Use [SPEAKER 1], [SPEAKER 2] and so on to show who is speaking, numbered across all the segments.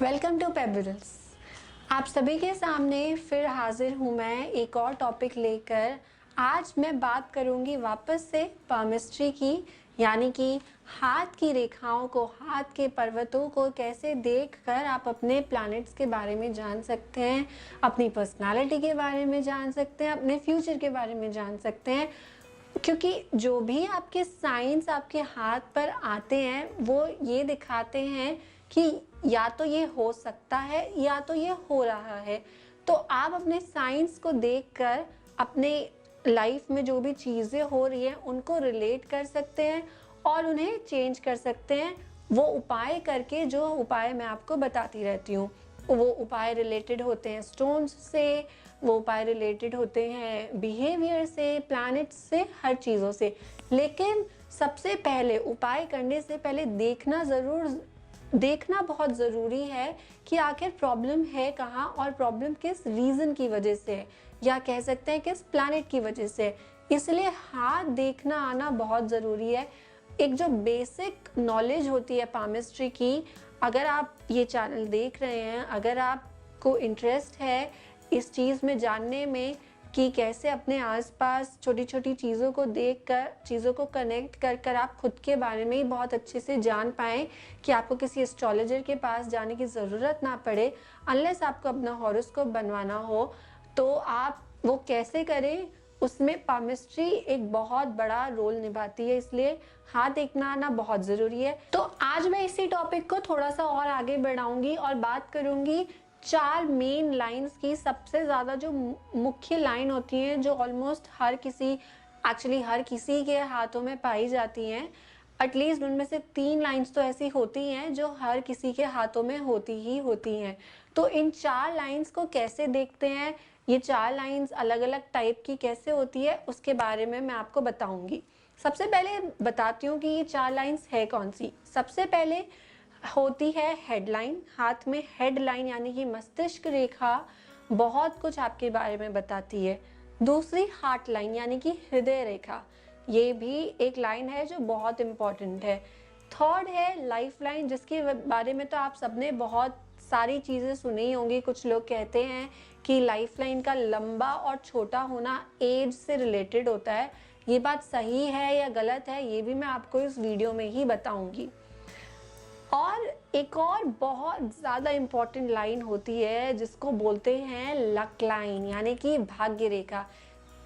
[SPEAKER 1] Welcome to pebbles. आप सभी के सामने फिर हाजिर हूँ मैं एक और टॉपिक लेकर। आज मैं बात करूँगी वापस से पामिस्ट्री की, यानी कि हाथ की रेखाओं को, हाथ के पर्वतों को कैसे देखकर आप अपने प्लैनेट्स के बारे में जान सकते हैं, अपनी पर्सनालिटी के बारे में जान सकते हैं, अपने फ्यूचर के बारे में जान सकते हैं। क्योंकि जो भी आपके साइंस आपके हाथ पर आते हैं वो ये दिखाते हैं कि या तो ये हो सकता है या तो ये हो रहा है। तो आप अपने साइंस को देखकर अपने लाइफ में जो भी चीज़ें हो रही हैं उनको रिलेट कर सकते हैं और उन्हें चेंज कर सकते हैं, वो उपाय करके, जो उपाय मैं आपको बताती रहती हूँ। वो उपाय रिलेटेड होते हैं स्टोन्स से, वो उपाय रिलेटेड होते हैं बिहेवियर से, प्लैनेट्स से, हर चीज़ों से। लेकिन सबसे पहले उपाय करने से पहले देखना बहुत ज़रूरी है कि आखिर प्रॉब्लम है कहाँ और प्रॉब्लम किस रीज़न की वजह से है, या कह सकते हैं किस प्लैनेट की वजह से है। इसलिए हाथ देखना आना बहुत ज़रूरी है। एक जो बेसिक नॉलेज होती है पामिस्ट्री की, अगर आप ये चैनल देख रहे हैं, अगर आपको इंटरेस्ट है इस चीज़ में जानने में कि कैसे अपने आसपास छोटी छोटी चीज़ों को देखकर, चीज़ों को कनेक्ट कर कर आप खुद के बारे में ही बहुत अच्छे से जान पाएँ, कि आपको किसी एस्ट्रोलॉजर के पास जाने की ज़रूरत ना पड़े, अनलेस आपको अपना हॉरोस्कोप बनवाना हो, तो आप वो कैसे करें, उसमें पामिस्ट्री एक बहुत बड़ा रोल निभाती है। इसलिए हाथ देखना आना बहुत ज़रूरी है। तो आज मैं इसी टॉपिक को थोड़ा सा और आगे बढ़ाऊंगी और बात करूंगी 4 मेन लाइंस की। सबसे ज़्यादा जो मुख्य लाइन होती है, जो ऑलमोस्ट हर किसी के हाथों में पाई जाती हैं, एटलीस्ट उनमें से 3 लाइंस तो ऐसी होती हैं जो हर किसी के हाथों में होती ही होती हैं। तो इन 4 लाइंस को कैसे देखते हैं, ये 4 लाइंस अलग अलग टाइप की कैसे होती है, उसके बारे में मैं आपको बताऊंगी। सबसे पहले बताती हूँ कि ये 4 लाइंस है कौन सी। सबसे पहले होती है हेडलाइन। हाथ में हेडलाइन यानी कि मस्तिष्क रेखा बहुत कुछ आपके बारे में बताती है। दूसरी हार्ट लाइन यानी कि हृदय रेखा, ये भी एक लाइन है जो बहुत इम्पॉर्टेंट है। थर्ड है लाइफ लाइन, जिसके बारे में तो आप सबने बहुत सारी चीज़ें सुनी होंगी। कुछ लोग कहते हैं कि लाइफ लाइन का लंबा और छोटा होना एज से रिलेटेड होता है। ये बात सही है या गलत है, ये भी मैं आपको इस वीडियो में ही बताऊंगी। और एक और बहुत ज़्यादा इम्पॉर्टेंट लाइन होती है जिसको बोलते हैं लक लाइन, यानी कि भाग्य रेखा।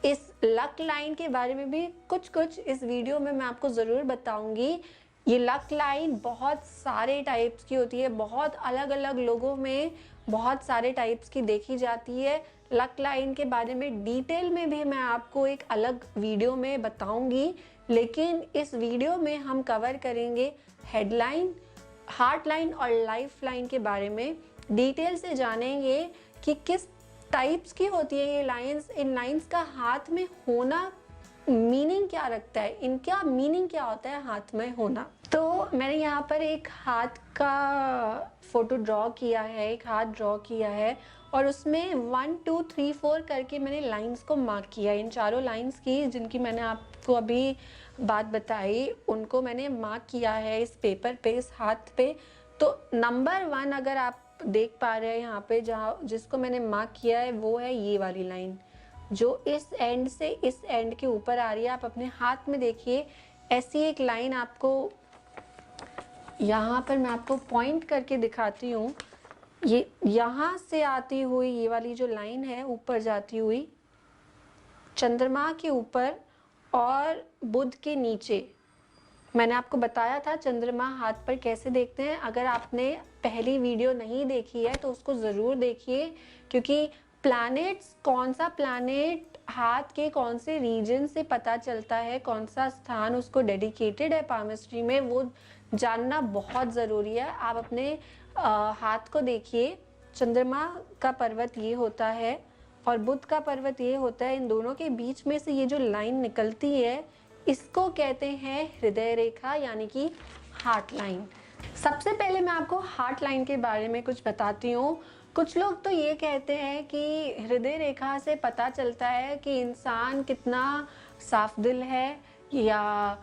[SPEAKER 1] इस लक लाइन के बारे में भी कुछ इस वीडियो में मैं आपको ज़रूर बताऊंगी। ये लक लाइन बहुत सारे टाइप्स की होती है, बहुत अलग अलग लोगों में बहुत सारे टाइप्स की देखी जाती है। लक लाइन के बारे में डिटेल में भी मैं आपको एक अलग वीडियो में बताऊंगी, लेकिन इस वीडियो में हम कवर करेंगे हेडलाइन, हार्ट लाइन और लाइफ लाइन के बारे में। डिटेल से जानेंगे कि किस टाइप्स की होती है ये लाइंस, इन लाइंस का हाथ में होना मीनिंग क्या रखता है, इनका मीनिंग क्या होता है हाथ में होना। तो मैंने यहाँ पर एक हाथ का फोटो ड्रॉ किया है, एक हाथ ड्रॉ किया है और उसमें 1 2 3 4 करके मैंने लाइंस को मार्क किया। इन चारों लाइंस की जिनकी मैंने आपको अभी बात बताई, उनको मैंने मार्क किया है इस पेपर पे, इस हाथ पे। तो नंबर 1 अगर आप देख पा रहे हैं यहाँ पे, जहाँ जिसको मैंने मार्क किया है, वो है ये वाली लाइन जो इस एंड से इस एंड के ऊपर आ रही है। आप अपने हाथ में देखिए, ऐसी एक लाइन आपको यहाँ पर मैं आपको पॉइंट करके दिखाती हूँ। ये यहाँ से आती हुई ये वाली जो लाइन है, ऊपर जाती हुई चंद्रमा के ऊपर और बुध के नीचे। मैंने आपको बताया था चंद्रमा हाथ पर कैसे देखते हैं। अगर आपने पहली वीडियो नहीं देखी है तो उसको ज़रूर देखिए, क्योंकि प्लैनेट्स, कौन सा प्लैनेट हाथ के कौन से रीजन से पता चलता है, कौन सा स्थान उसको डेडिकेटेड है पामिस्ट्री में, वो जानना बहुत ज़रूरी है। आप अपने हाथ को देखिए, चंद्रमा का पर्वत ये होता है और बुध का पर्वत ये होता है। इन दोनों के बीच में से ये जो लाइन निकलती है, इसको कहते हैं हृदय रेखा, यानी कि हार्ट लाइन। सबसे पहले मैं आपको हार्ट लाइन के बारे में कुछ बताती हूँ। कुछ लोग तो ये कहते हैं कि हृदय रेखा से पता चलता है कि इंसान कितना साफ दिल है, या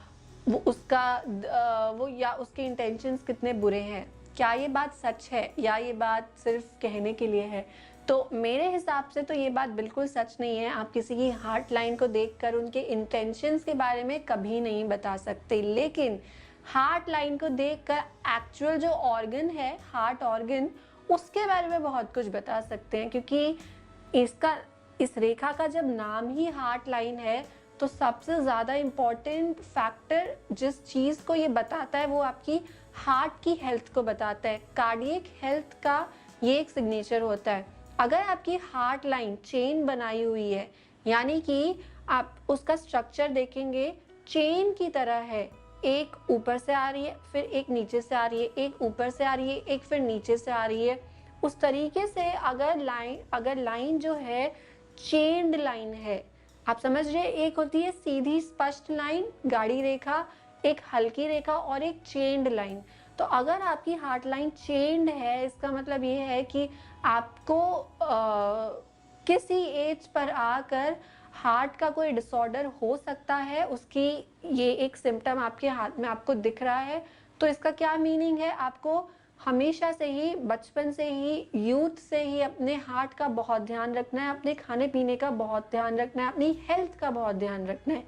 [SPEAKER 1] वो उसके इंटेंशंस कितने बुरे हैं। क्या ये बात सच है या ये बात सिर्फ कहने के लिए है? तो मेरे हिसाब से तो ये बात बिल्कुल सच नहीं है। आप किसी की हार्ट लाइन को देखकर उनके इंटेंशंस के बारे में कभी नहीं बता सकते, लेकिन हार्ट लाइन को देखकर एक्चुअल जो ऑर्गन है, हार्ट ऑर्गन, उसके बारे में बहुत कुछ बता सकते हैं, क्योंकि इस रेखा का जब नाम ही हार्ट लाइन है तो सबसे ज़्यादा इम्पॉर्टेंट फैक्टर जिस चीज़ को ये बताता है वो आपकी हार्ट की हेल्थ को बताता है। कार्डियक हेल्थ का ये एक सिग्नेचर होता है। अगर आपकी हार्ट लाइन चेन बनाई हुई है, यानी कि आप उसका स्ट्रक्चर देखेंगे चेन की तरह है, एक ऊपर से आ रही है, फिर एक नीचे से आ रही है, एक ऊपर से आ रही है, एक फिर नीचे से आ रही है, उस तरीके से अगर लाइन जो है चेन्ड लाइन है, आप समझ रहे, एक होती है सीधी स्पष्ट लाइन, गाढ़ी रेखा, एक हल्की रेखा और एक चेन्ड लाइन। तो अगर आपकी हार्ट लाइन चेन्ड है, इसका मतलब ये है कि आपको किसी एज पर आकर हार्ट का कोई डिसऑर्डर हो सकता है, उसकी ये एक सिम्टम आपके हाथ में आपको दिख रहा है। तो इसका क्या मीनिंग है? आपको हमेशा से ही, बचपन से ही, यूथ से ही अपने हार्ट का बहुत ध्यान रखना है, अपने खाने पीने का बहुत ध्यान रखना है, अपनी हेल्थ का बहुत ध्यान रखना है।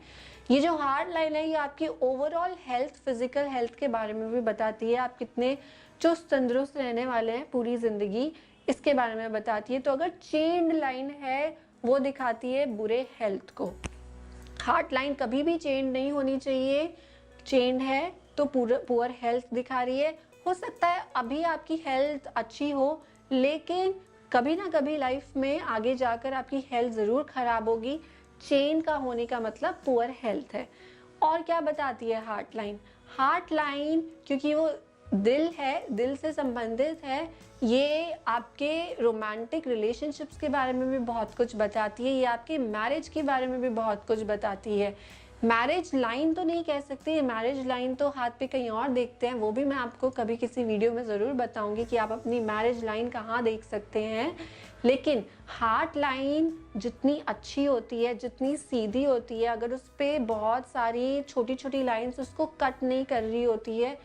[SPEAKER 1] ये जो हार्ट लाइन है ये आपकी ओवरऑल हेल्थ, फिजिकल हेल्थ के बारे में भी बताती है, आप कितने चुस्त तंदुरुस्त रहने वाले हैं पूरी जिंदगी, इसके बारे में बताती है। तो अगर चेन्ड लाइन है वो दिखाती है बुरे हेल्थ को। हार्ट लाइन कभी भी चेन्ड नहीं होनी चाहिए, चेन्ड है तो पुअर हेल्थ दिखा रही है। हो सकता है अभी आपकी हेल्थ अच्छी हो, लेकिन कभी ना कभी लाइफ में आगे जाकर आपकी हेल्थ ज़रूर ख़राब होगी। चेन का होने का मतलब पुअर हेल्थ है। और क्या बताती है हार्ट लाइन? हार्ट लाइन क्योंकि वो दिल है, दिल से संबंधित है, ये आपके रोमांटिक रिलेशनशिप्स के बारे में भी बहुत कुछ बताती है, ये आपके मैरिज के बारे में भी बहुत कुछ बताती है। मैरिज लाइन तो नहीं कह सकते, मैरिज लाइन तो हाथ पे कहीं और देखते हैं, वो भी मैं आपको कभी किसी वीडियो में ज़रूर बताऊंगी कि आप अपनी मैरिज लाइन कहाँ देख सकते हैं। लेकिन हार्ट लाइन जितनी अच्छी होती है, जितनी सीधी होती है, अगर उस पर बहुत सारी छोटी छोटी लाइन्स उसको कट नहीं कर रही होती है,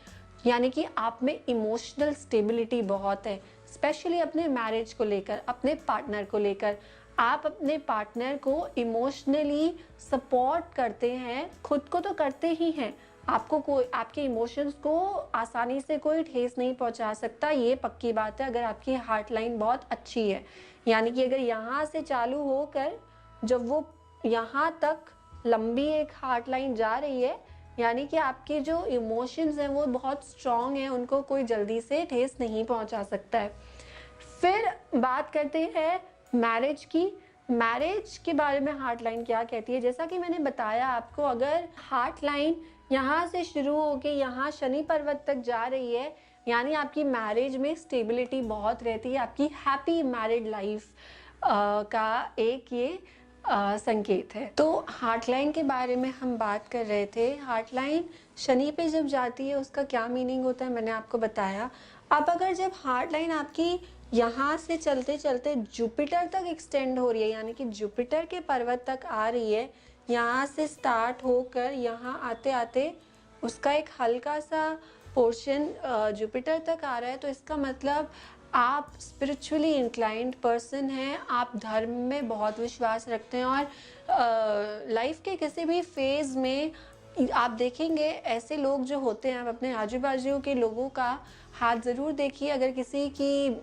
[SPEAKER 1] यानी कि आप में इमोशनल स्टेबिलिटी बहुत है, स्पेशली अपने मैरिज को लेकर, अपने पार्टनर को लेकर। आप अपने पार्टनर को इमोशनली सपोर्ट करते हैं, खुद को तो करते ही हैं, आपको कोई आपके इमोशंस को आसानी से कोई ठेस नहीं पहुंचा सकता, ये पक्की बात है। अगर आपकी हार्ट लाइन बहुत अच्छी है, यानी कि अगर यहाँ से चालू होकर जब वो यहाँ तक लंबी एक हार्ट लाइन जा रही है, यानी कि आपके जो इमोशंस हैं वो बहुत स्ट्रॉन्ग हैं, उनको कोई जल्दी से ठेस नहीं पहुंचा सकता है। फिर बात करते हैं मैरिज की। मैरिज के बारे में हार्ट लाइन क्या कहती है? जैसा कि मैंने बताया आपको, अगर हार्ट लाइन यहाँ से शुरू होके यहाँ शनि पर्वत तक जा रही है, यानी आपकी मैरिज में स्टेबिलिटी बहुत रहती है, आपकी हैप्पी मैरिड लाइफ का एक ये संकेत है। तो हार्ट लाइन के बारे में हम बात कर रहे थे। हार्ट लाइन शनि पे जब जाती है उसका क्या मीनिंग होता है मैंने आपको बताया। अब अगर जब हार्ट लाइन आपकी यहाँ से चलते चलते जुपिटर तक एक्सटेंड हो रही है, यानी कि जुपिटर के पर्वत तक आ रही है, यहाँ से स्टार्ट होकर यहाँ आते आते उसका एक हल्का सा पोर्शन जुपिटर तक आ रहा है, तो इसका मतलब आप स्पिरिचुअली इंक्लाइंड पर्सन हैं, आप धर्म में बहुत विश्वास रखते हैं और लाइफ के किसी भी फेज़ में आप देखेंगे ऐसे लोग जो होते हैं, आप अपने आजू बाजू के लोगों का हाथ ज़रूर देखिए, अगर किसी की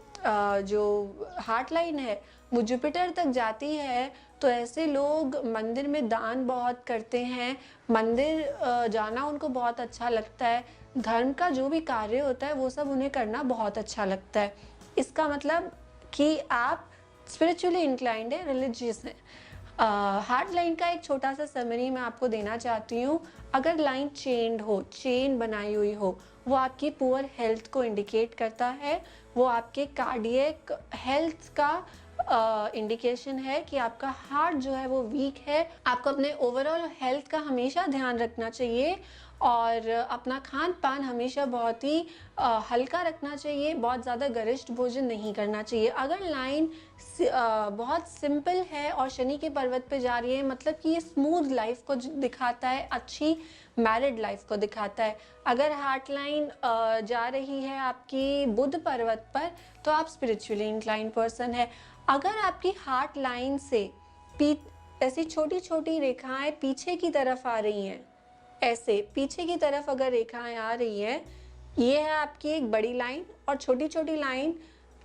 [SPEAKER 1] जो हार्ट लाइन है वो जुपिटर तक जाती है तो ऐसे लोग मंदिर में दान बहुत करते हैं, मंदिर जाना उनको बहुत अच्छा लगता है, धर्म का जो भी कार्य होता है वो सब उन्हें करना बहुत अच्छा लगता है। इसका मतलब कि आप स्पिरिचुअली इंक्लाइंड है, रिलीजियस है। हार्ट लाइन का एक छोटा सा समरी मैं आपको देना चाहती हूँ। अगर लाइन चेन्ड हो, चेन बनाई हुई हो, वो आपकी पुअर हेल्थ को इंडिकेट करता है, वो आपके कार्डियक हेल्थ का इंडिकेशन है कि आपका हार्ट जो है वो वीक है। आपको अपने ओवरऑल हेल्थ का हमेशा ध्यान रखना चाहिए और अपना खान पान हमेशा बहुत ही हल्का रखना चाहिए, बहुत ज़्यादा गरिष्ठ भोजन नहीं करना चाहिए। अगर लाइन बहुत सिंपल है और शनि के पर्वत पे जा रही है, मतलब कि ये स्मूथ लाइफ को दिखाता है, अच्छी मैरिड लाइफ को दिखाता है। अगर हार्ट लाइन जा रही है आपकी बुध पर्वत पर, तो आप स्पिरिचुअली इंक्लाइंड पर्सन है। अगर आपकी हार्ट लाइन से ऐसी छोटी छोटी रेखाएं पीछे की तरफ आ रही हैं, ऐसे पीछे की तरफ अगर रेखाएं आ रही हैं, ये है आपकी एक बड़ी लाइन, और छोटी छोटी लाइन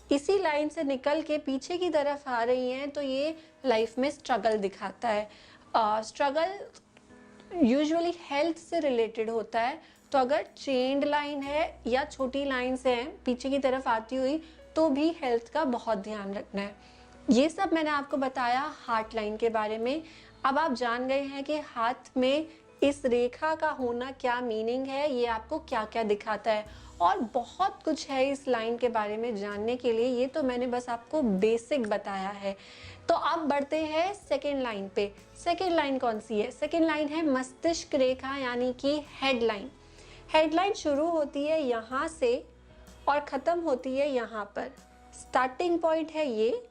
[SPEAKER 1] इसी लाइन से निकल के पीछे की तरफ आ रही हैं, तो ये लाइफ में स्ट्रगल दिखाता है। स्ट्रगल यूजुअली हेल्थ से रिलेटेड होता है। तो अगर चेन्ड लाइन है या छोटी लाइन से है पीछे की तरफ आती हुई, तो भी हेल्थ का बहुत ध्यान रखना है। ये सब मैंने आपको बताया हार्ट लाइन के बारे में। अब आप जान गए हैं कि हाथ में इस रेखा का होना क्या मीनिंग है, ये आपको क्या क्या दिखाता है, और बहुत कुछ है इस लाइन के बारे में जानने के लिए। ये तो मैंने बस आपको बेसिक बताया है। तो अब बढ़ते हैं सेकेंड लाइन पे। सेकेंड लाइन कौन सी है? सेकेंड लाइन है मस्तिष्क रेखा, यानी कि हेडलाइन। हेडलाइन शुरू होती है यहाँ से और ख़त्म होती है यहाँ पर। स्टार्टिंग पॉइंट है ये,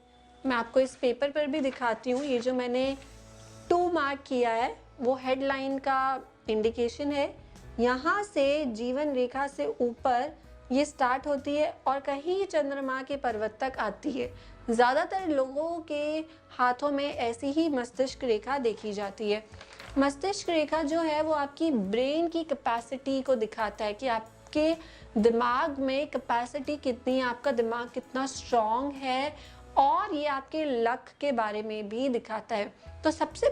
[SPEAKER 1] मैं आपको इस पेपर पर भी दिखाती हूँ। ये जो मैंने 2 मार्क किया है वो हेडलाइन का इंडिकेशन है। यहाँ से जीवन रेखा से ऊपर ये स्टार्ट होती है और कहीं चंद्रमा के पर्वत तक आती है। ज़्यादातर लोगों के हाथों में ऐसी ही मस्तिष्क रेखा देखी जाती है। मस्तिष्क रेखा जो है वो आपकी ब्रेन की कैपेसिटी को दिखाता है कि आपके दिमाग में कैपेसिटी कितनी है, आपका दिमाग कितना स्ट्रॉन्ग है, और ये आपके लक के बारे में भी दिखाता है। तो सबसे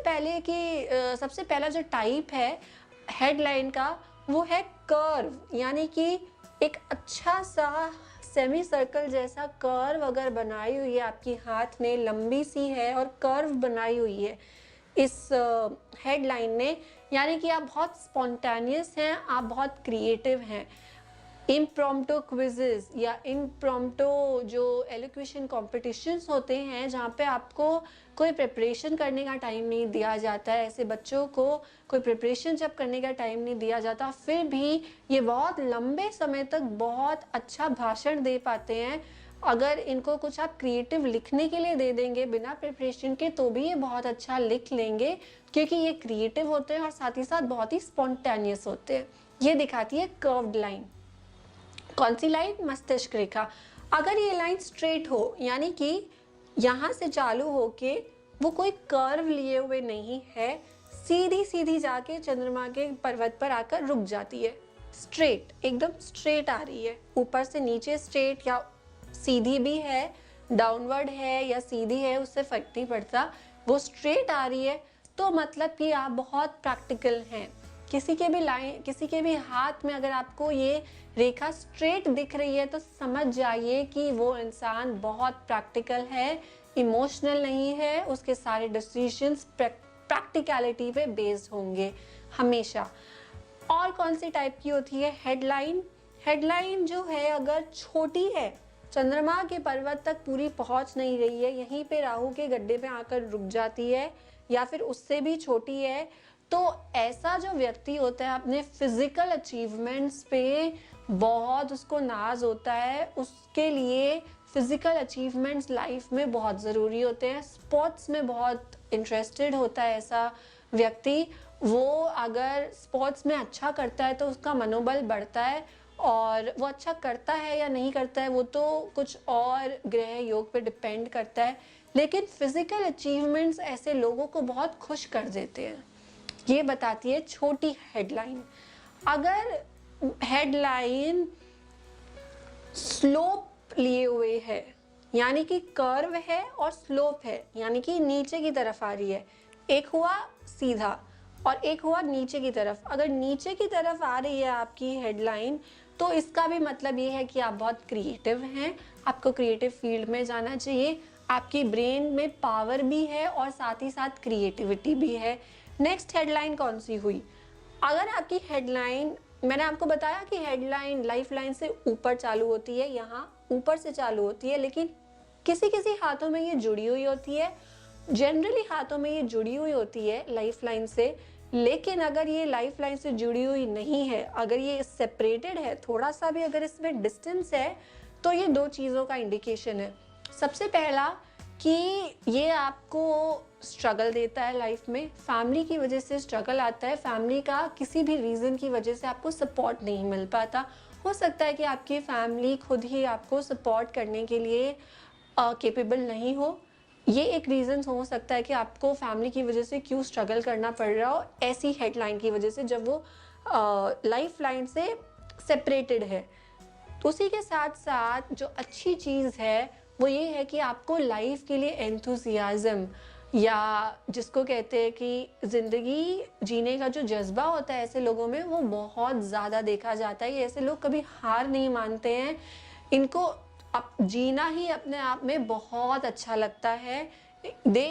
[SPEAKER 1] पहला जो टाइप है हेडलाइन का वो है कर्व, यानी कि एक अच्छा सा सेमी सर्कल जैसा कर्व अगर बनाई हुई है आपकी हाथ में, लंबी सी है और कर्व बनाई हुई है इस हेडलाइन ने, यानी कि आप बहुत स्पॉन्टेनियस हैं, आप बहुत क्रिएटिव हैं। इम्प्रॉम्प्टो क्विजेस या इम्प्रॉम्प्टो जो एलोक्यूशन कॉम्पिटिशन्स होते हैं, जहाँ पे आपको कोई प्रिपरेशन करने का टाइम नहीं दिया जाता है, ऐसे बच्चों को कोई प्रिपरेशन जब करने का टाइम नहीं दिया जाता, फिर भी ये बहुत लंबे समय तक बहुत अच्छा भाषण दे पाते हैं। अगर इनको कुछ आप क्रिएटिव लिखने के लिए दे देंगे बिना प्रिपरेशन के, तो भी ये बहुत अच्छा लिख लेंगे, क्योंकि ये क्रिएटिव होते हैं और साथ ही साथ बहुत ही स्पॉन्टेनियस होते हैं। ये दिखाती है कर्व्ड लाइन। कौन सी लाइन? मस्तिष्क रेखा। अगर ये लाइन स्ट्रेट हो, यानी कि यहाँ से चालू होके वो कोई कर्व लिए हुए नहीं है, सीधी सीधी जाके चंद्रमा के पर्वत पर आकर रुक जाती है, स्ट्रेट, एकदम स्ट्रेट आ रही है, ऊपर से नीचे स्ट्रेट या सीधी भी है, डाउनवर्ड है या सीधी है, उससे फर्क नहीं पड़ता, वो स्ट्रेट आ रही है, तो मतलब कि आप बहुत प्रैक्टिकल हैं। किसी के भी हाथ में अगर आपको ये रेखा स्ट्रेट दिख रही है, तो समझ जाइए कि वो इंसान बहुत प्रैक्टिकल है, इमोशनल नहीं है, उसके सारे डिसीजंस प्रैक्टिकलिटी पे बेस्ड होंगे हमेशा। और कौन सी टाइप की होती है हेडलाइन? हेडलाइन जो है अगर छोटी है, चंद्रमा के पर्वत तक पूरी पहुंच नहीं रही है, यहीं पे राहु के गड्ढे पे आकर रुक जाती है, या फिर उससे भी छोटी है, तो ऐसा जो व्यक्ति होता है अपने फिजिकल अचीवमेंट्स पे बहुत उसको नाज होता है, उसके लिए फिजिकल अचीवमेंट्स लाइफ में बहुत ज़रूरी होते हैं। स्पोर्ट्स में बहुत इंटरेस्टेड होता है ऐसा व्यक्ति, वो अगर स्पोर्ट्स में अच्छा करता है तो उसका मनोबल बढ़ता है, और वो अच्छा करता है या नहीं करता है वो तो कुछ और ग्रह योग पे डिपेंड करता है, लेकिन फिजिकल अचीवमेंट्स ऐसे लोगों को बहुत खुश कर देते हैं। ये बताती है छोटी हेडलाइन। अगर हेडलाइन स्लोप लिए हुए है, यानी कि कर्व है और स्लोप है, यानी कि नीचे की तरफ आ रही है, एक हुआ सीधा और एक हुआ नीचे की तरफ। अगर नीचे की तरफ आ रही है आपकी हेडलाइन, तो इसका भी मतलब ये है कि आप बहुत क्रिएटिव हैं, आपको क्रिएटिव फील्ड में जाना चाहिए, आपकी ब्रेन में पावर भी है और साथ ही साथ क्रिएटिविटी भी है। नेक्स्ट हेडलाइन कौन सी हुई? अगर आपकी हेडलाइन, मैंने आपको बताया कि हेडलाइन लाइफ लाइन से ऊपर चालू होती है, यहाँ ऊपर से चालू होती है, लेकिन किसी किसी हाथों में ये जुड़ी हुई होती है, जनरली हाथों में ये जुड़ी हुई होती है लाइफ लाइन से। लेकिन अगर ये लाइफ लाइन से जुड़ी हुई नहीं है, अगर ये सेपरेटेड है, थोड़ा सा भी अगर इसमें डिस्टेंस है, तो ये दो चीज़ों का इंडिकेशन है। सबसे पहला कि ये आपको स्ट्रगल देता है लाइफ में, फैमिली की वजह से स्ट्रगल आता है, फैमिली का किसी भी रीज़न की वजह से आपको सपोर्ट नहीं मिल पाता। हो सकता है कि आपकी फैमिली खुद ही आपको सपोर्ट करने के लिए कैपेबल नहीं हो। ये एक रीज़न हो सकता है कि आपको फैमिली की वजह से क्यों स्ट्रगल करना पड़ रहा हो, ऐसी हेडलाइन की वजह से, जब वो लाइफ लाइन से सेपरेटेड है। उसी के साथ साथ जो अच्छी चीज़ है वो ये है कि आपको लाइफ के लिए एंथुसियाज़म, या जिसको कहते हैं कि ज़िंदगी जीने का जो जज्बा होता है ऐसे लोगों में, वो बहुत ज़्यादा देखा जाता है। ये ऐसे लोग कभी हार नहीं मानते हैं, इनको अब जीना ही अपने आप में बहुत अच्छा लगता है। They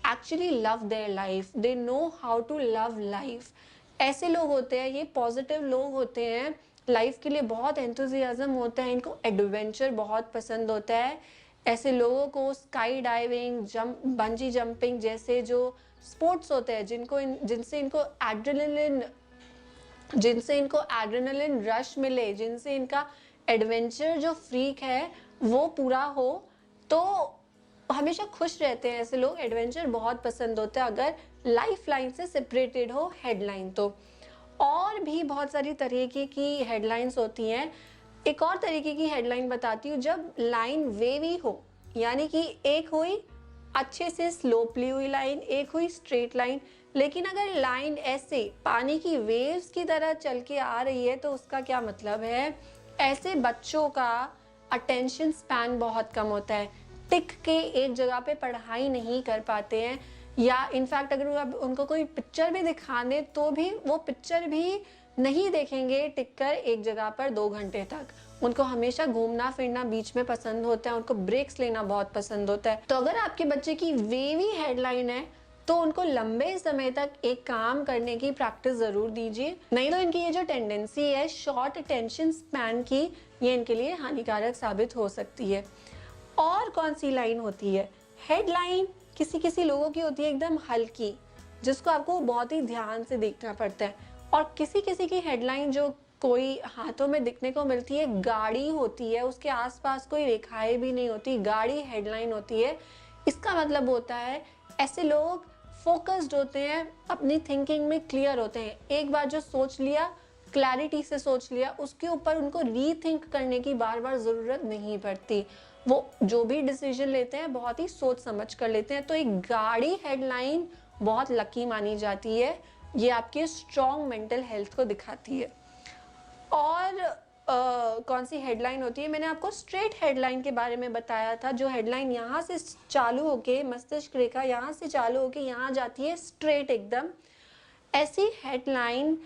[SPEAKER 1] actually love their life, they know how to love life. ऐसे लोग होते हैं, ये पॉजिटिव लोग होते हैं, लाइफ के लिए बहुत एंथुसियाज्म होता है, इनको एडवेंचर बहुत पसंद होता है। ऐसे लोगों को स्काई डाइविंग, बंजी जंपिंग जैसे जो स्पोर्ट्स होते हैं, जिनसे इनको एड्रेनलिन रश मिले, जिनसे इनका एडवेंचर जो फ्रीक है वो पूरा हो, तो हमेशा खुश रहते हैं ऐसे लोग। एडवेंचर बहुत पसंद होता है अगर लाइफ लाइन से सेपरेटेड हो हेडलाइन तो। और भी बहुत सारी तरीके की हेडलाइंस होती हैं। एक और तरीके की हेडलाइन बताती हूँ, जब लाइन वेवी हो, यानी कि एक हुई अच्छे से स्लोपली हुई लाइन, एक हुई स्ट्रेट लाइन। लेकिन अगर लाइन ऐसे पानी की वेव्स की तरह चल के आ रही है, तो उसका क्या मतलब है? ऐसे बच्चों का अटेंशन स्पैन बहुत कम होता है, टिक के एक जगह पे पढ़ाई नहीं कर पाते हैं, या इनफैक्ट अगर उनको कोई पिक्चर भी दिखाने तो भी वो पिक्चर भी नहीं देखेंगे टिक कर एक जगह पर 2 घंटे तक। उनको हमेशा घूमना फिरना बीच में पसंद होता है, उनको ब्रेक्स लेना बहुत पसंद होता है। तो अगर आपके बच्चे की वेवी हेडलाइन है, तो उनको लंबे समय तक एक काम करने की प्रैक्टिस ज़रूर दीजिए, नहीं तो इनकी ये जो टेंडेंसी है शॉर्ट अटेंशन स्पैन की, ये इनके लिए हानिकारक साबित हो सकती है। और कौन सी लाइन होती है? हेडलाइन किसी किसी लोगों की होती है एकदम हल्की, जिसको आपको बहुत ही ध्यान से देखना पड़ता है। और किसी किसी की हेडलाइन जो कोई हाथों में दिखने को मिलती है, गाड़ी होती है, उसके आसपास कोई रेखाएं भी नहीं होती, गाड़ी हेडलाइन होती है। इसका मतलब होता है ऐसे लोग फोकस्ड होते हैं, अपनी थिंकिंग में क्लियर होते हैं, एक बार जो सोच लिया, क्लैरिटी से सोच लिया, उसके ऊपर उनको रीथिंक करने की बार बार ज़रूरत नहीं पड़ती। वो जो भी डिसीजन लेते हैं बहुत ही सोच समझ कर लेते हैं। तो एक गाड़ी हेडलाइन बहुत लकी मानी जाती है, ये आपके स्ट्रॉन्ग मेंटल हेल्थ को दिखाती है। और कौन सी हेडलाइन होती है? मैंने आपको स्ट्रेट हेडलाइन के बारे में बताया था, जो हेडलाइन यहाँ से चालू होके, मस्तिष्क रेखा यहाँ से चालू होके यहाँ जाती है स्ट्रेट एकदम। ऐसी हेडलाइन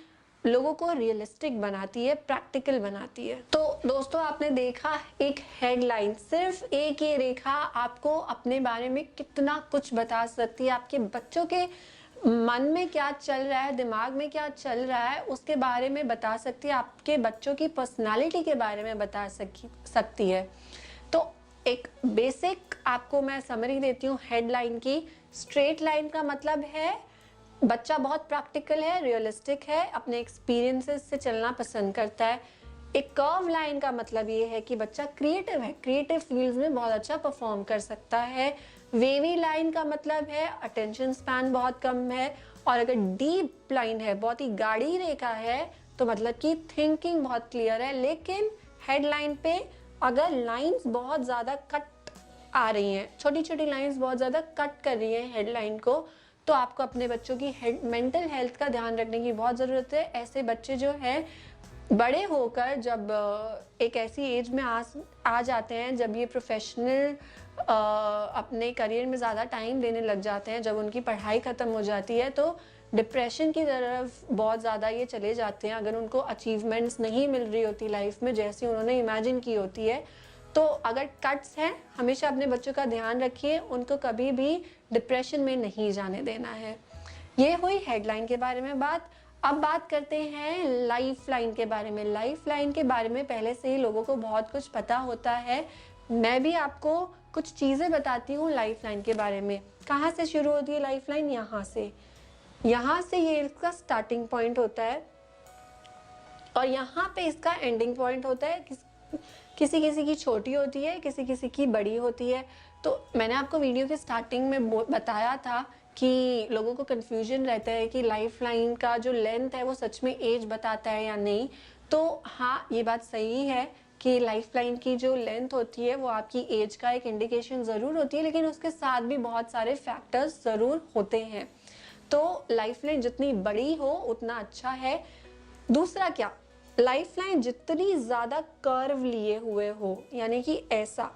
[SPEAKER 1] लोगों को रियलिस्टिक बनाती है, प्रैक्टिकल बनाती है। तो दोस्तों, आपने देखा एक हेडलाइन, सिर्फ एक ये रेखा आपको अपने बारे में कितना कुछ बता सकती है, आपके बच्चों के मन में क्या चल रहा है, दिमाग में क्या चल रहा है, उसके बारे में बता सकती है, आपके बच्चों की पर्सनालिटी के बारे में बता सकती है। तो एक बेसिक आपको मैं समरी देती हूँ हेडलाइन की। स्ट्रेट लाइन का मतलब है बच्चा बहुत प्रैक्टिकल है, रियलिस्टिक है, अपने एक्सपीरियंसेस से चलना पसंद करता है। एक कर्व लाइन का मतलब ये है कि बच्चा क्रिएटिव है, क्रिएटिव फील्ड्स में बहुत अच्छा परफॉर्म कर सकता है। वेवी लाइन का मतलब है अटेंशन स्पैन बहुत कम है। और अगर डीप लाइन है, बहुत ही गाढ़ी रेखा है, तो मतलब कि थिंकिंग बहुत क्लियर है। लेकिन हेडलाइन पे अगर लाइंस बहुत ज़्यादा कट आ रही हैं, छोटी छोटी लाइंस बहुत ज़्यादा कट कर रही हैं हेडलाइन को, तो आपको अपने बच्चों की मेंटल हेल्थ का ध्यान रखने की बहुत ज़रूरत है। ऐसे बच्चे जो हैं बड़े होकर जब एक ऐसी एज में आ जाते हैं, जब ये प्रोफेशनल अपने करियर में ज़्यादा टाइम देने लग जाते हैं, जब उनकी पढ़ाई ख़त्म हो जाती है, तो डिप्रेशन की तरफ बहुत ज़्यादा ये चले जाते हैं। अगर उनको अचीवमेंट्स नहीं मिल रही होती लाइफ में जैसी उन्होंने इमेजिन की होती है, तो अगर कट्स हैं, हमेशा अपने बच्चों का ध्यान रखिए, उनको कभी भी डिप्रेशन में नहीं जाने देना है। ये हुई हेडलाइन के बारे में बात। अब बात करते हैं लाइफ लाइन के बारे में। लाइफ लाइन के बारे में पहले से ही लोगों को बहुत कुछ पता होता है। मैं भी आपको कुछ चीज़ें बताती हूँ लाइफ लाइन के बारे में। कहाँ से शुरू होती है लाइफ लाइन? यहाँ से ये इसका स्टार्टिंग पॉइंट होता है और यहाँ पे इसका एंडिंग पॉइंट होता है। किसी किसी की छोटी होती है, किसी किसी की बड़ी होती है। तो मैंने आपको वीडियो के स्टार्टिंग में बताया था कि लोगों को कन्फ्यूजन रहता है कि लाइफ लाइन का जो लेंथ है वो सच में एज बताता है या नहीं। तो हाँ, ये बात सही है कि लाइफ लाइन की जो लेंथ होती है वो आपकी एज का एक इंडिकेशन ज़रूर होती है, लेकिन उसके साथ भी बहुत सारे फैक्टर्स ज़रूर होते हैं। तो लाइफ लाइन जितनी बड़ी हो उतना अच्छा है। दूसरा क्या, लाइफ लाइन जितनी ज़्यादा कर्व लिए हुए हो, यानी कि ऐसा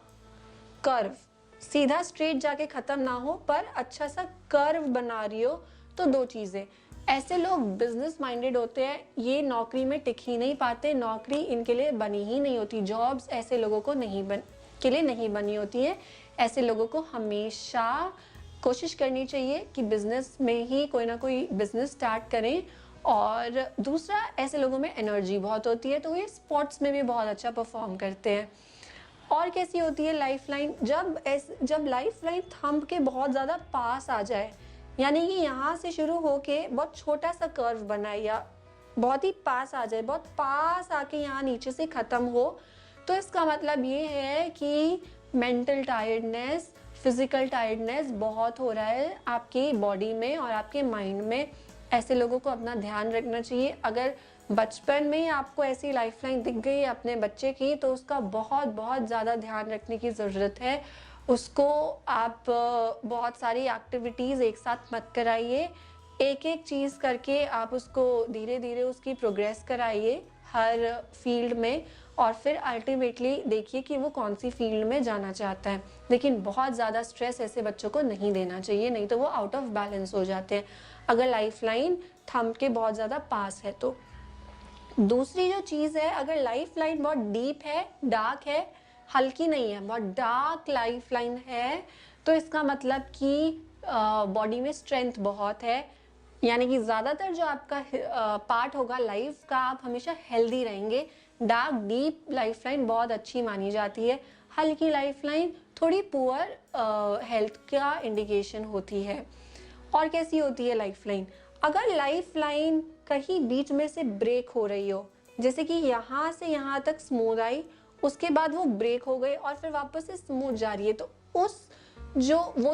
[SPEAKER 1] कर्व सीधा स्ट्रेट जाके ख़त्म ना हो पर अच्छा सा कर्व बना रही हो, तो दो चीज़ें। ऐसे लोग बिजनेस माइंडेड होते हैं, ये नौकरी में टिक ही नहीं पाते, नौकरी इनके लिए बनी ही नहीं होती, जॉब्स ऐसे लोगों को के लिए नहीं बनी होती है। ऐसे लोगों को हमेशा कोशिश करनी चाहिए कि बिजनेस में ही कोई ना कोई बिजनेस स्टार्ट करें। और दूसरा, ऐसे लोगों में एनर्जी बहुत होती है, तो ये स्पोर्ट्स में भी बहुत अच्छा परफॉर्म करते हैं। और कैसी होती है लाइफ लाइन? जब लाइफ लाइन थंब के बहुत ज़्यादा पास आ जाए, यानी कि यहाँ से शुरू होके बहुत छोटा सा कर्व बनाए या बहुत ही पास आ जाए, बहुत पास आके यहाँ नीचे से ख़त्म हो, तो इसका मतलब ये है कि मेंटल टायर्डनेस, फिजिकल टायर्डनेस बहुत हो रहा है आपकी बॉडी में और आपके माइंड में। ऐसे लोगों को अपना ध्यान रखना चाहिए। अगर बचपन में ही आपको ऐसी लाइफ लाइन दिख गई अपने बच्चे की, तो उसका बहुत बहुत ज़्यादा ध्यान रखने की ज़रूरत है। उसको आप बहुत सारी एक्टिविटीज़ एक साथ मत कराइए, एक एक चीज़ करके आप उसको धीरे धीरे उसकी प्रोग्रेस कराइए हर फील्ड में, और फिर अल्टीमेटली देखिए कि वो कौन सी फील्ड में जाना चाहता है। लेकिन बहुत ज़्यादा स्ट्रेस ऐसे बच्चों को नहीं देना चाहिए, नहीं तो वो आउट ऑफ बैलेंस हो जाते हैं अगर लाइफ लाइन थंब के बहुत ज़्यादा पास है तो। दूसरी जो चीज़ है, अगर लाइफ लाइन बहुत डीप है, डार्क है, हल्की नहीं है, बहुत डार्क लाइफ लाइन है, तो इसका मतलब कि बॉडी में स्ट्रेंथ बहुत है, यानी कि ज़्यादातर जो आपका पार्ट होगा लाइफ का, आप हमेशा हेल्दी रहेंगे। डार्क डीप लाइफ लाइन बहुत अच्छी मानी जाती है। हल्की लाइफ लाइन थोड़ी पुअर हेल्थ का इंडिकेशन होती है। और कैसी होती है लाइफ लाइन? अगर लाइफ लाइन कहीं बीच में से ब्रेक हो रही हो, जैसे कि यहाँ से यहाँ तक स्मूथ आई, उसके बाद वो ब्रेक हो गई और फिर वापस से स्मूथ जा रही है, तो वो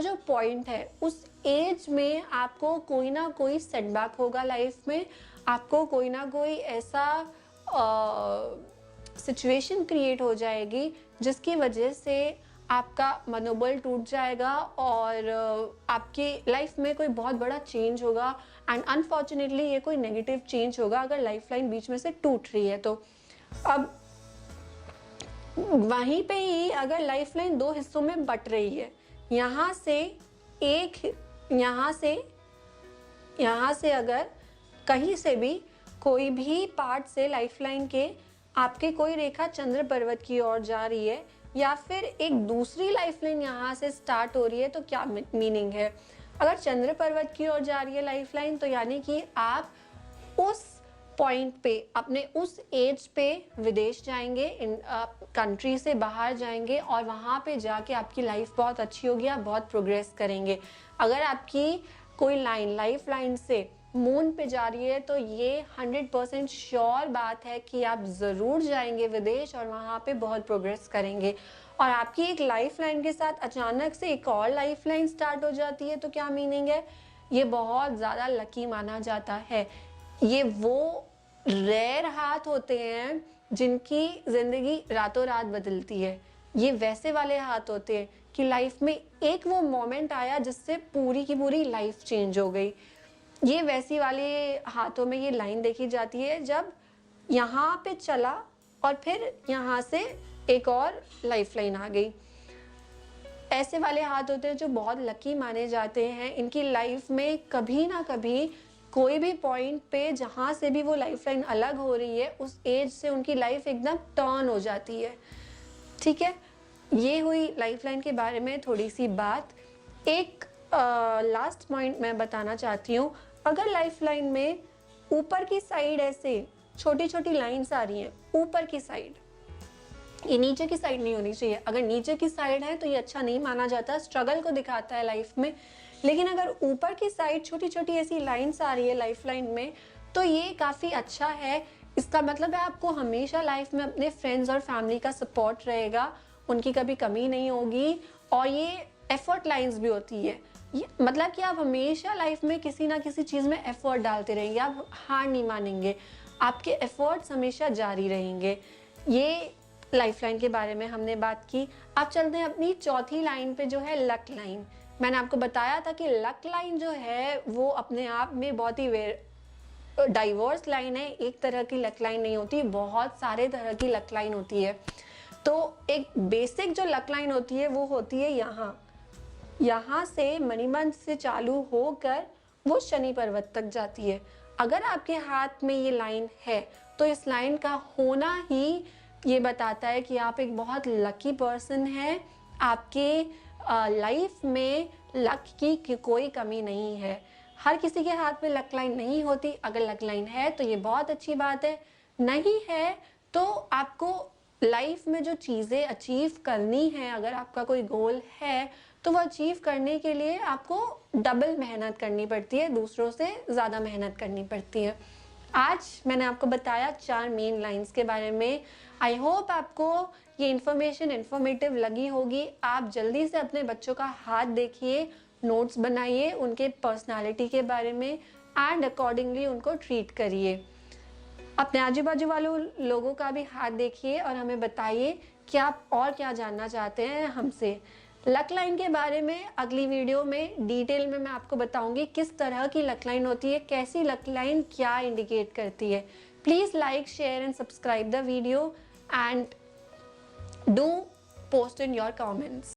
[SPEAKER 1] जो पॉइंट है, उस एज में आपको कोई ना कोई सेटबैक होगा लाइफ में। आपको कोई ना कोई ऐसा सिचुएशन क्रिएट हो जाएगी जिसकी वजह से आपका मनोबल टूट जाएगा और आपकी लाइफ में कोई बहुत बड़ा चेंज होगा। एंड अनफॉर्चुनेटली ये कोई नेगेटिव चेंज होगा अगर लाइफ लाइन बीच में से टूट रही है तो। अब वहीं पे ही अगर लाइफ लाइन दो हिस्सों में बट रही है, यहाँ से अगर कहीं से भी कोई भी पार्ट से लाइफ लाइन के आपके कोई रेखा चंद्र पर्वत की ओर जा रही है या फिर एक दूसरी लाइफ लाइन यहाँ से स्टार्ट हो रही है, तो क्या मीनिंग है? अगर चंद्र पर्वत की ओर जा रही है लाइफ लाइन, तो यानी कि आप उस पॉइंट पे, अपने उस एज पे विदेश जाएंगे, कंट्री से बाहर जाएंगे और वहाँ पे जाके आपकी लाइफ बहुत अच्छी होगी, आप बहुत प्रोग्रेस करेंगे। अगर आपकी कोई लाइफ लाइन से मून पे जा रही है, तो ये 100% श्योर बात है कि आप ज़रूर जाएंगे विदेश और वहाँ पे बहुत प्रोग्रेस करेंगे। और आपकी एक लाइफ लाइन के साथ अचानक से एक और लाइफ लाइन स्टार्ट हो जाती है, तो क्या मीनिंग है? ये बहुत ज़्यादा लकी माना जाता है। ये वो रेयर हाथ होते हैं जिनकी ज़िंदगी रातों रात बदलती है। ये वैसे वाले हाथ होते हैं कि लाइफ में एक वो मोमेंट आया जिससे पूरी की पूरी लाइफ चेंज हो गई। ये वैसी वाले हाथों में ये लाइन देखी जाती है जब यहाँ पे चला और फिर यहाँ से एक और लाइफ लाइन आ गई। ऐसे वाले हाथ होते हैं जो बहुत लकी माने जाते हैं। इनकी लाइफ में कभी ना कभी कोई भी पॉइंट पे जहाँ से भी वो लाइफ लाइन अलग हो रही है, उस एज से उनकी लाइफ एकदम टर्न हो जाती है। ठीक है, ये हुई लाइफ लाइन के बारे में थोड़ी सी बात। एक लास्ट पॉइंट मैं बताना चाहती हूँ। अगर लाइफ लाइन में ऊपर की साइड ऐसे छोटी छोटी लाइंस आ रही हैं ऊपर की साइड, ये नीचे की साइड नहीं होनी चाहिए। अगर नीचे की साइड है तो ये अच्छा नहीं माना जाता, स्ट्रगल को दिखाता है लाइफ में। लेकिन अगर ऊपर की साइड छोटी छोटी ऐसी लाइन्स आ रही है लाइफ लाइन में, तो ये काफ़ी अच्छा है। इसका मतलब है आपको हमेशा लाइफ में अपने फ्रेंड्स और फैमिली का सपोर्ट रहेगा, उनकी कभी कमी नहीं होगी। और ये एफर्ट लाइन्स भी होती है, ये मतलब कि आप हमेशा लाइफ में किसी ना किसी चीज़ में एफर्ट डालते रहेंगे, आप हार नहीं मानेंगे, आपके एफर्ट्स हमेशा जारी रहेंगे। ये लाइफ लाइन के बारे में हमने बात की। अब चलते हैं अपनी चौथी लाइन पे, जो है लक लाइन। मैंने आपको बताया था कि लक लाइन जो है वो अपने आप में बहुत ही डाइवर्स लाइन है, एक तरह की लक लाइन नहीं होती, बहुत सारे तरह की लक लाइन होती है। तो एक बेसिक जो लक लाइन होती है वो होती है यहाँ से मणिबंध से चालू होकर वो शनि पर्वत तक जाती है। अगर आपके हाथ में ये लाइन है तो इस लाइन का होना ही ये बताता है कि आप एक बहुत लकी पर्सन हैं, आपके लाइफ में लक की कोई कमी नहीं है। हर किसी के हाथ में लक लाइन नहीं होती, अगर लक लाइन है तो ये बहुत अच्छी बात है, नहीं है तो आपको लाइफ में जो चीज़ें अचीव करनी है, अगर आपका कोई गोल है तो वो अचीव करने के लिए आपको डबल मेहनत करनी पड़ती है, दूसरों से ज़्यादा मेहनत करनी पड़ती है। आज मैंने आपको बताया 4 मेन लाइंस के बारे में। आई होप आपको ये इन्फॉर्मेशन इन्फॉर्मेटिव लगी होगी। आप जल्दी से अपने बच्चों का हाथ देखिए, नोट्स बनाइए उनके पर्सनालिटी के बारे में एंड अकॉर्डिंगली उनको ट्रीट करिए। अपने आजू बाजू वालों लोगों का भी हाथ देखिए और हमें बताइए कि आप और क्या जानना चाहते हैं हमसे। लक लाइन के बारे में अगली वीडियो में डिटेल में मैं आपको बताऊंगी किस तरह की लक लाइन होती है, कैसी लक लाइन क्या इंडिकेट करती है। Please like, share and subscribe the video and do post in your comments.